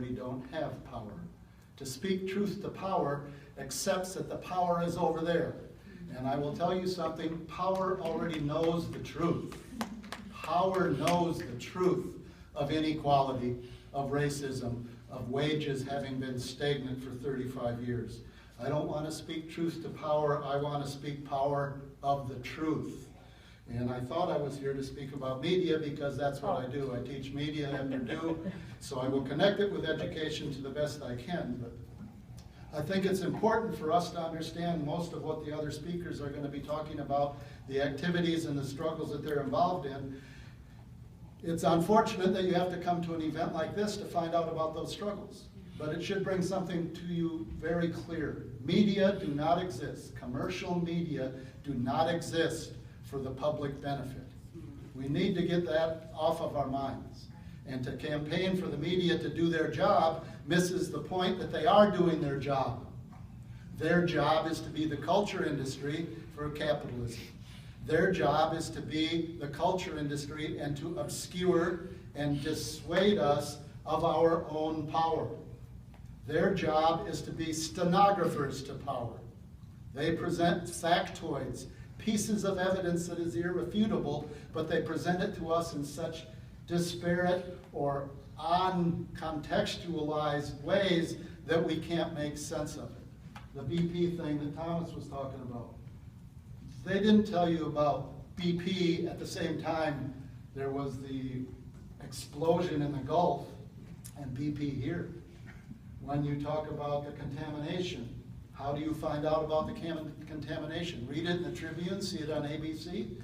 already don't have power. To speak truth to power accepts that the power is over there. And I will tell you something, power already knows the truth. Power knows the truth of inequality, of racism, of wages having been stagnant for 35 years. I don't want to speak truth to power, I want to speak power of the truth. And I thought I was here to speak about media because that's what I do. I teach media at Purdue, so I will connect it with education to the best I can. But I think it's important for us to understand most of what the other speakers are going to be talking about, the activities and the struggles that they're involved in. It's unfortunate that you have to come to an event like this to find out about those struggles. But it should bring something to you very clear. Media do not exist. Commercial media do not exist for the public benefit. We need to get that off of our minds. And to campaign for the media to do their job misses the point that they are doing their job. Their job is to be the culture industry for capitalism. Their job is to be the culture industry and to obscure and dissuade us of our own power. Their job is to be stenographers to power. They present factoids, pieces of evidence that is irrefutable, but they present it to us in such disparate or uncontextualized ways that we can't make sense of it. The BP thing that Thomas was talking about. They didn't tell you about BP at the same time there was the explosion in the Gulf and BP here. When you talk about the contamination, how do you find out about the contamination? Read it in the Tribune, see it on ABC?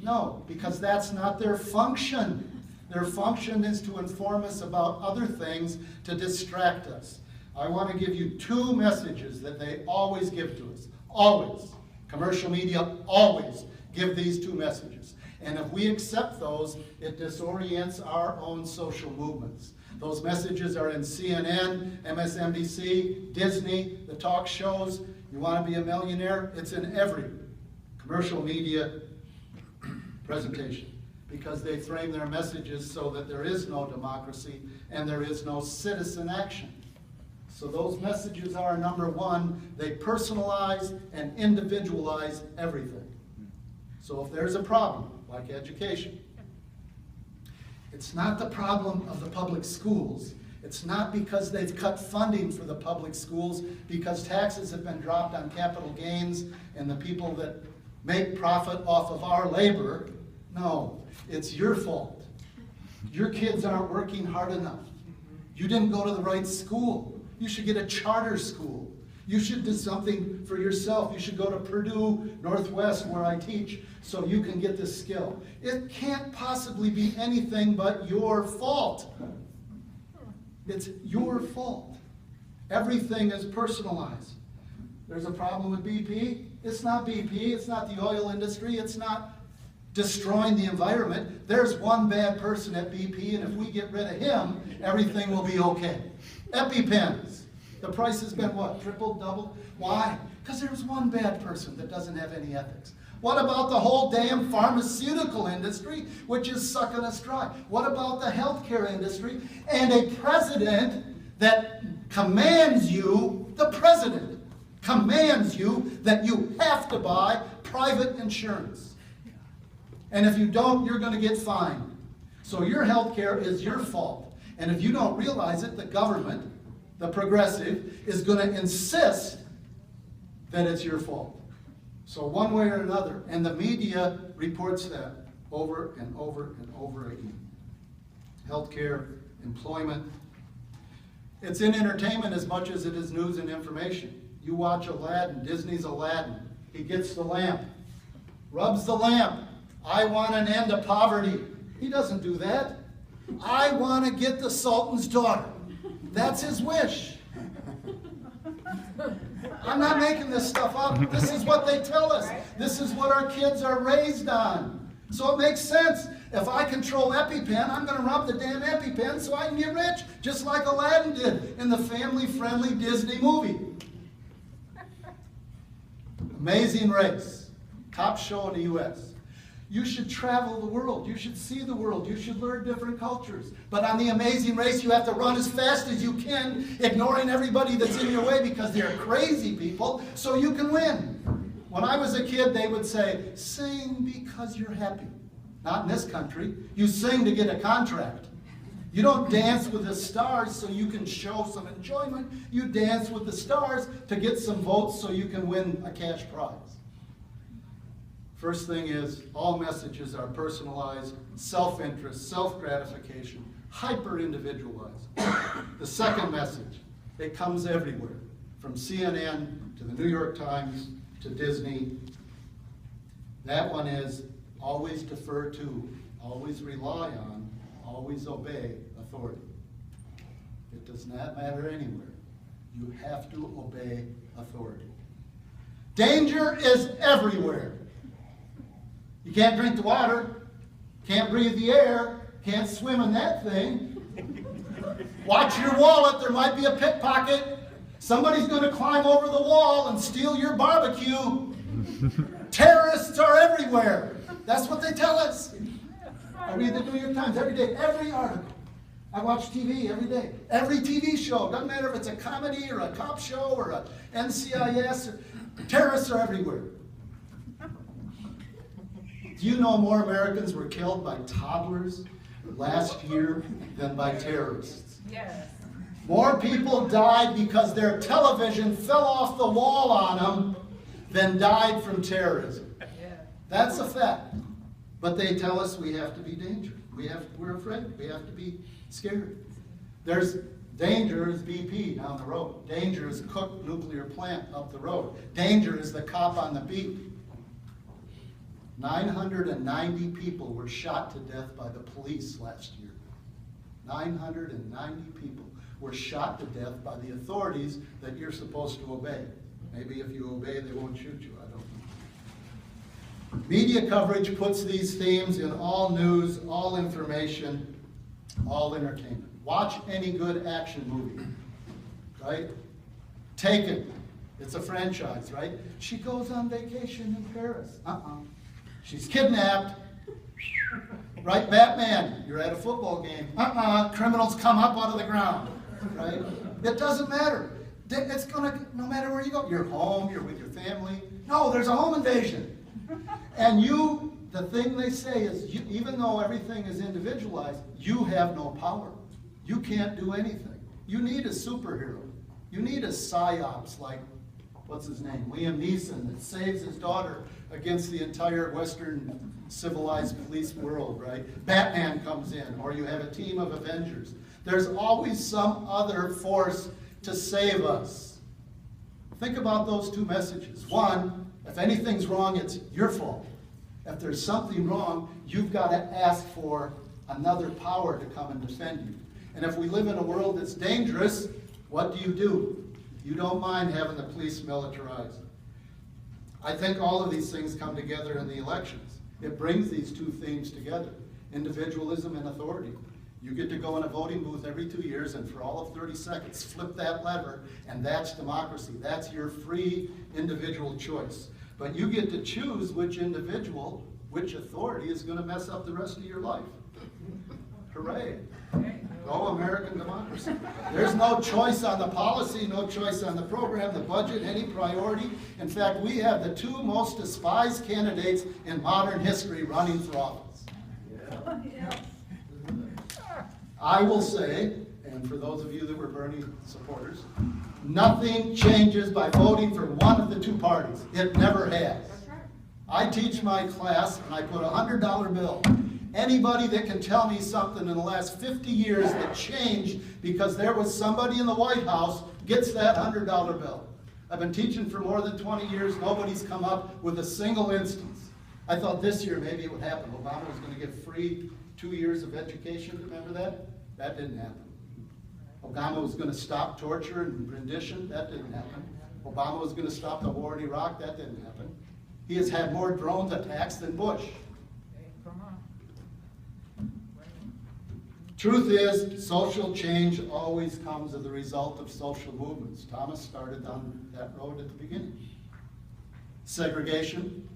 No, because that's not their function. Their function is to inform us about other things to distract us. I want to give you two messages that they always give to us. Always. Commercial media always give these two messages. And if we accept those, it disorients our own social movements. Those messages are in CNN, MSNBC, Disney, the talk shows. You want to be a millionaire? It's in every commercial media presentation because they frame their messages so that there is no democracy and there is no citizen action. So those messages are, number one, they personalize and individualize everything. So if there's a problem, like education, it's not the problem of the public schools. It's not because they've cut funding for the public schools, because taxes have been dropped on capital gains and the people that make profit off of our labor. No, it's your fault. Your kids aren't working hard enough. You didn't go to the right school. You should get a charter school. You should do something for yourself. You should go to Purdue Northwest, where I teach, so you can get this skill. It can't possibly be anything but your fault. It's your fault. Everything is personalized. There's a problem with BP. It's not BP. It's not the oil industry. It's not destroying the environment. There's one bad person at BP, and if we get rid of him, everything will be okay. EpiPens. The price has been what? Tripled, doubled? Why? Because there's one bad person that doesn't have any ethics. What about the whole damn pharmaceutical industry, which is sucking us dry? What about the healthcare industry and a president that commands you, the president commands you that you have to buy private insurance. And if you don't, you're going to get fined. So your healthcare is your fault. And if you don't realize it, the government, the progressive, is going to insist that it's your fault. So one way or another, and the media reports that over and over and over again. Healthcare, employment. It's in entertainment as much as it is news and information. You watch Aladdin, Disney's Aladdin. He gets the lamp, rubs the lamp. I want an end to poverty. He doesn't do that. I want to get the Sultan's daughter. That's his wish. I'm not making this stuff up. This is what they tell us. This is what our kids are raised on. So it makes sense. If I control EpiPen, I'm going to rub the damn EpiPen so I can get rich, just like Aladdin did in the family-friendly Disney movie. Amazing Race, top show in the U.S. You should travel the world. You should see the world. You should learn different cultures. But on the Amazing Race, you have to run as fast as you can, ignoring everybody that's in your way because they're crazy people, so you can win. When I was a kid, they would say, sing because you're happy. Not in this country. You sing to get a contract. You don't dance with the stars so you can show some enjoyment. You dance with the stars to get some votes so you can win a cash prize. First thing is, all messages are personalized, self-interest, self-gratification, hyper-individualized. The second message, it comes everywhere, from CNN to the New York Times to Disney. That one is always defer to, always rely on, always obey authority. It does not matter anywhere. You have to obey authority. Danger is everywhere. You can't drink the water, can't breathe the air, can't swim in that thing. Watch your wallet, there might be a pickpocket. Somebody's going to climb over the wall and steal your barbecue. Terrorists are everywhere. That's what they tell us. I read the New York Times every day, every article. I watch TV every day. Every TV show, doesn't matter if it's a comedy or a cop show or a NCIS, terrorists are everywhere. Do you know more Americans were killed by toddlers last year than by terrorists? Yes. More people died because their television fell off the wall on them than died from terrorism. Yeah. That's a fact. But they tell us we have to be dangerous. We're afraid. We have to be scared. There's danger is BP down the road. Danger is Cook nuclear plant up the road. Danger is the cop on the beat. 990 people were shot to death by the police last year. 990 people were shot to death by the authorities that you're supposed to obey. Maybe if you obey, they won't shoot you. I don't know. Media coverage puts these themes in all news, all information, all entertainment. Watch any good action movie, right? Taken. It's a franchise, right? She goes on vacation in Paris. She's kidnapped. Right? Batman, you're at a football game. Criminals come up out of the ground. Right? It doesn't matter. It's gonna, no matter where you go. You're home, you're with your family. No, there's a home invasion. And the thing they say is, even though everything is individualized, you have no power. You can't do anything. You need a superhero. You need a psyops like, what's his name? Liam Neeson, that saves his daughter against the entire Western civilized police world, right? Batman comes in, or you have a team of Avengers. There's always some other force to save us. Think about those two messages. One, if anything's wrong, it's your fault. If there's something wrong, you've got to ask for another power to come and defend you. And if we live in a world that's dangerous, what do? You don't mind having the police militarized. I think all of these things come together in the elections. It brings these two themes together, individualism and authority. You get to go in a voting booth every 2 years and for all of 30 seconds flip that lever, and that's democracy. That's your free individual choice. But you get to choose which individual, which authority is going to mess up the rest of your life. Hooray. Go American democracy. There's no choice on the policy, no choice on the program, the budget, any priority. In fact, we have the two most despised candidates in modern history running for office. Yeah. I will say, and for those of you that were Bernie supporters, nothing changes by voting for one of the two parties. It never has. I teach my class and I put a $100 bill. Anybody that can tell me something in the last 50 years that changed because there was somebody in the White House gets that $100 bill. I've been teaching for more than 20 years. Nobody's come up with a single instance. I thought this year maybe it would happen. Obama was going to give free 2 years of education. Remember that? That didn't happen. Obama was going to stop torture and rendition. That didn't happen. Obama was going to stop the war in Iraq. That didn't happen. He has had more drone attacks than Bush. Truth is, social change always comes as a result of social movements. Thomas started on that road at the beginning. Segregation,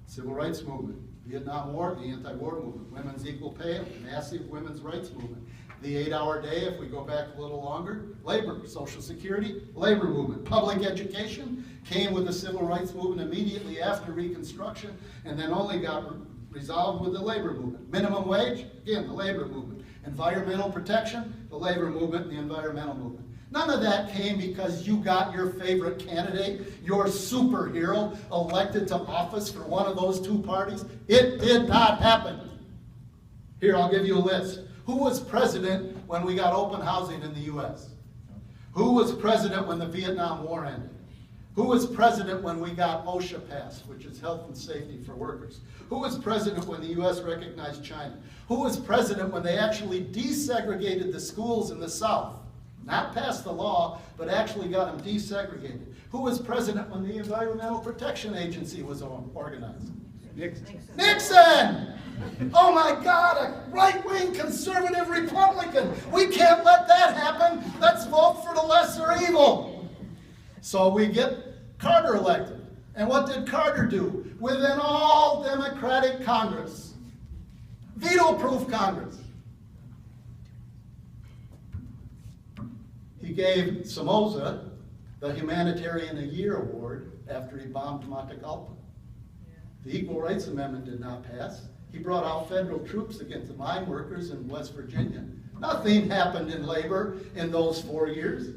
civil rights movement. Vietnam War, the anti-war movement, women's equal pay, a massive women's rights movement. The 8-hour day, if we go back a little longer, labor, Social Security, labor movement. Public education came with the civil rights movement immediately after Reconstruction, and then only got resolved with the labor movement. Minimum wage, again, the labor movement. Environmental protection, the labor movement and the environmental movement. None of that came because you got your favorite candidate, your superhero, elected to office for one of those two parties. It did not happen. Here, I'll give you a list. Who was president when we got open housing in the U.S.? Who was president when the Vietnam War ended? Who was president when we got OSHA passed, which is health and safety for workers? Who was president when the U.S. recognized China? Who was president when they actually desegregated the schools in the South? Not passed the law, but actually got them desegregated. Who was president when the Environmental Protection Agency was organized? Nixon! Oh my God, a right-wing conservative Republican. We can't let that happen. Let's vote for the lesser evil. So we get Carter elected. And what did Carter do? With an all-Democratic Congress, veto-proof Congress, he gave Somoza the Humanitarian of the Year award after he bombed Matagalpa. The Equal Rights Amendment did not pass. He brought out federal troops against the mine workers in West Virginia. Nothing happened in labor in those 4 years.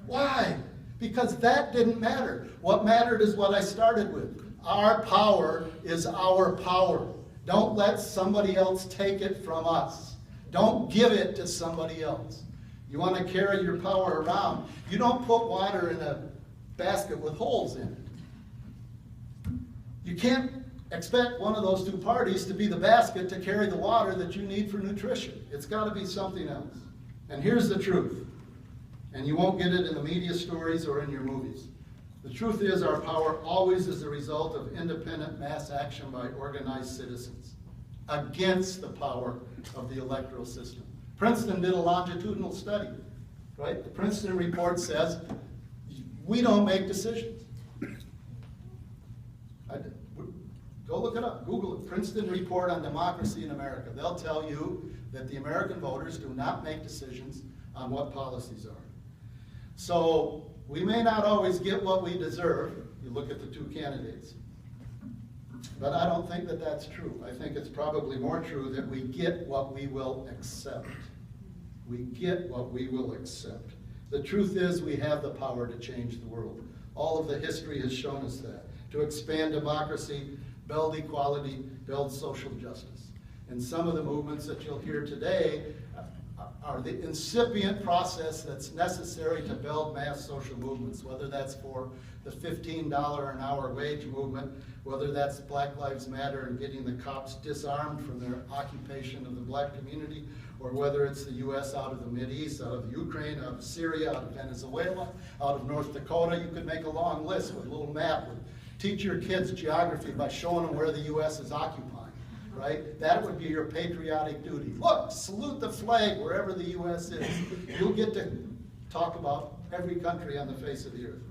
Why? Because that didn't matter. What mattered is what I started with. Our power is our power. Don't let somebody else take it from us. Don't give it to somebody else. You want to carry your power around. You don't put water in a basket with holes in it. You can't expect one of those two parties to be the basket to carry the water that you need for nutrition. It's got to be something else. And here's the truth. And you won't get it in the media stories or in your movies. The truth is our power always is the result of independent mass action by organized citizens against the power of the electoral system. Princeton did a longitudinal study, right? The Princeton report says we don't make decisions. Go look it up, Google it, Princeton report on democracy in America. They'll tell you that the American voters do not make decisions on what policies are. So we may not always get what we deserve. You look at the two candidates. But I don't think that that's true. I think it's probably more true that we get what we will accept. We get what we will accept. The truth is we have the power to change the world. All of the history has shown us that. To expand democracy, build equality, build social justice. And some of the movements that you'll hear today are the incipient process that's necessary to build mass social movements, whether that's for the $15 an hour wage movement, whether that's Black Lives Matter and getting the cops disarmed from their occupation of the black community, or whether it's the U.S. out of the Mideast, out of Ukraine, out of Syria, out of Venezuela, out of North Dakota. You could make a long list with a little map. Teach your kids geography by showing them where the U.S. is occupying, right? That would be your patriotic duty. Look, salute the flag wherever the U.S. is. You'll get to talk about every country on the face of the earth.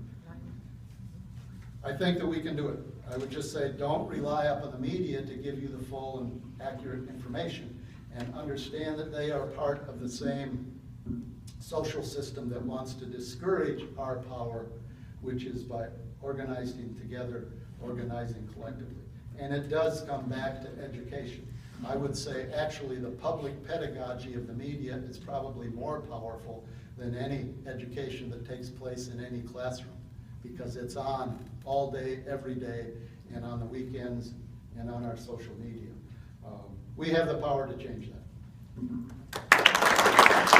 I think that we can do it. I would just say don't rely upon the media to give you the full and accurate information, and understand that they are part of the same social system that wants to discourage our power, which is by organizing together, organizing collectively. And it does come back to education. I would say actually the public pedagogy of the media is probably more powerful than any education that takes place in any classroom, because it's on all day, every day, and on the weekends, and on our social media. We have the power to change that.